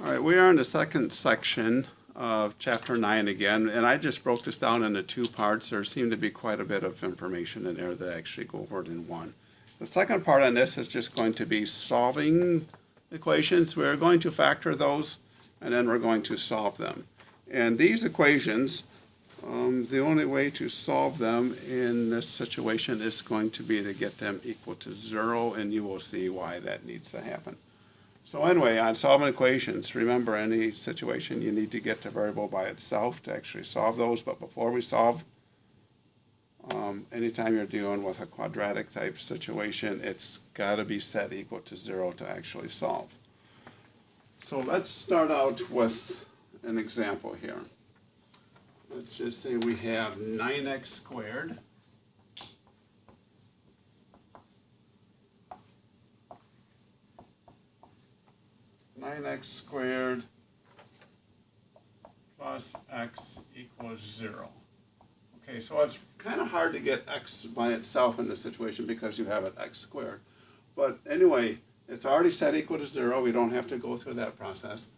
All right, we are in the second section of Chapter 9 again, and I just broke this down into two parts. There seemed to be quite a bit of information in there that actually go over it in one. The second part on this is just going to be solving equations. We're going to factor those, and then we're going to solve them. And these equations, the only way to solve them in this situation is going to be to get them equal to 0, and you will see why that needs to happen. So anyway, on solving equations, remember any situation you need to get the variable by itself to actually solve those. But before we solve, anytime you're dealing with a quadratic type situation, it's got to be set equal to 0 to actually solve. So let's start out with an example here. Let's just say we have 9x squared . 9x squared plus x equals 0. Okay, so it's kind of hard to get x by itself in this situation because you have an x squared. But anyway, it's already set equal to 0. We don't have to go through that process.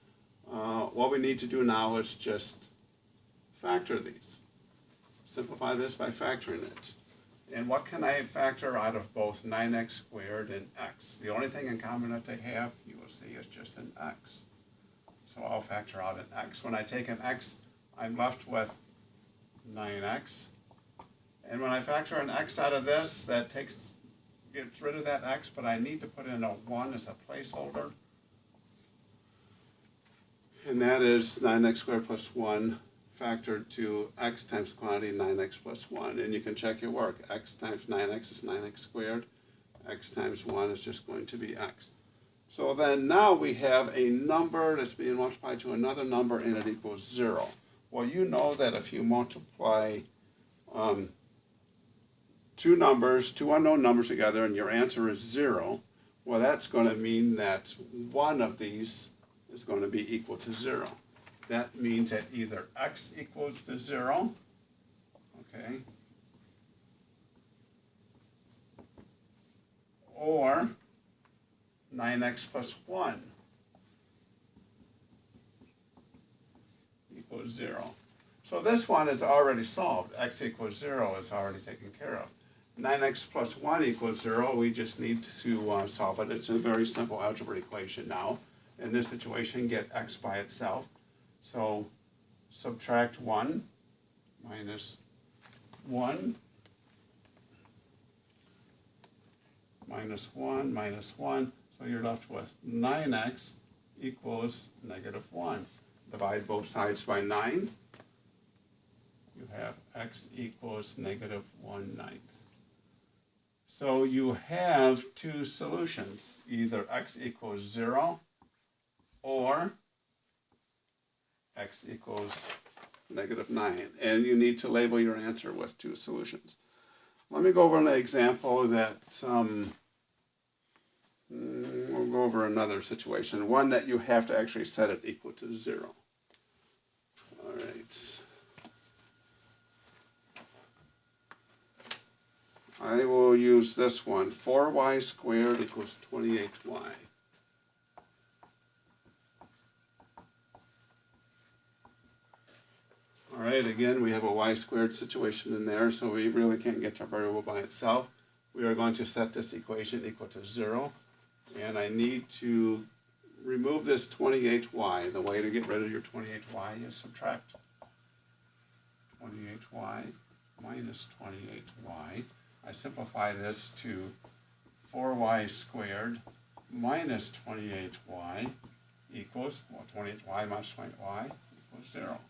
What we need to do now is just factor these. Simplify this by factoring it. And what can I factor out of both 9x squared and x? The only thing in common that they have, you will see, is just an x. So I'll factor out an x. When I take an x, I'm left with 9x. And when I factor an x out of this, that gets rid of that x, but I need to put in a 1 as a placeholder. And that is 9x squared plus 1. Factored to x times quantity 9x plus 1. And you can check your work. X times 9x is 9x squared. X times 1 is just going to be x. So then now we have a number that's being multiplied to another number and it equals 0. Well, you know that if you multiply two unknown numbers together and your answer is 0, well, that's going to mean that one of these is going to be equal to 0. That means that either x equals to 0, okay, or 9x plus 1 equals 0. So this one is already solved. X equals 0 is already taken care of. 9x plus 1 equals 0. We just need to solve it. It's a very simple algebra equation now. In this situation, get x by itself. So subtract 1 minus 1 minus 1 minus 1. So you're left with 9x equals negative 1. Divide both sides by 9. You have x equals negative 1/9. So you have two solutions. Either x equals 0 or x equals negative 9. And you need to label your answer with two solutions. Let me go over an example that, we'll go over another situation. One that you have to actually set it equal to 0. All right. I will use this one. 4y squared equals 28y. All right, again, we have a y squared situation in there, so we really can't get our variable by itself. We are going to set this equation equal to 0, and I need to remove this 28y. The way to get rid of your 28y is subtract 28y minus 28y. I simplify this to 4y squared minus 28y equals, well, 28y minus 28y equals 0.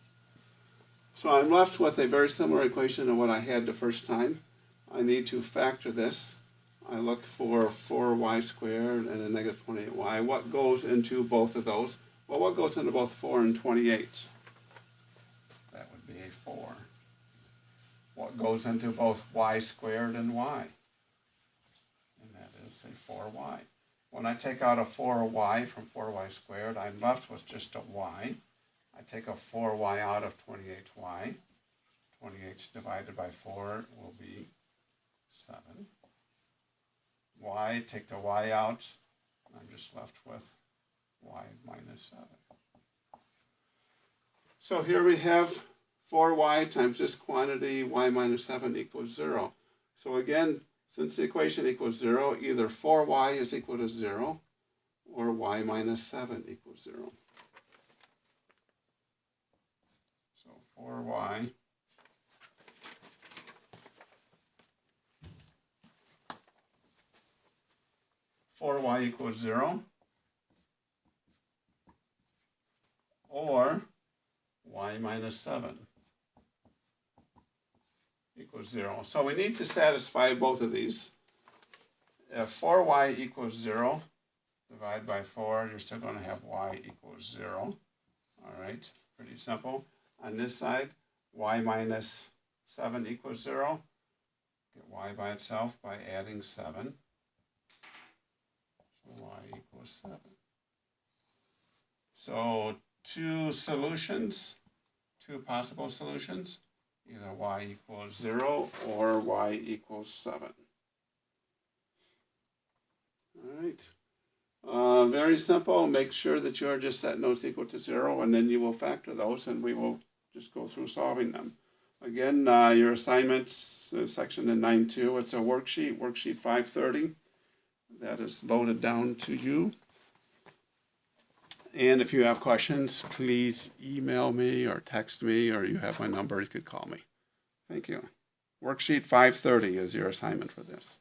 So I'm left with a very similar equation to what I had the first time. I need to factor this. I look for 4y squared and a negative 28y. What goes into both of those? Well, what goes into both 4 and 28? That would be a 4. What goes into both y squared and y? And that is a 4y. When I take out a 4y from 4y squared, I'm left with just a y. I take a 4y out of 28y. 28 divided by 4 will be 7. Y, take the y out, I'm just left with y minus 7. So here we have 4y times this quantity, y minus 7 equals 0. So again, since the equation equals 0, either 4y is equal to 0 or y minus 7 equals 0. So 4y equals 0 or y minus 7 equals 0. So we need to satisfy both of these. If 4y equals 0, divide by 4, you're still going to have y equals 0. All right, pretty simple. On this side, y minus 7 equals 0. Get y by itself by adding 7. So y equals 7. So two solutions, two possible solutions, either y equals 0 or y equals 7. All right. Very simple. Make sure that you are just set notes equal to 0, and then you will factor those, and we will just go through solving them. Again, your assignments section in 9.2, it's a worksheet 530. That is loaded down to you. And if you have questions, please email me or text me, or you have my number, you could call me. Thank you. Worksheet 530 is your assignment for this.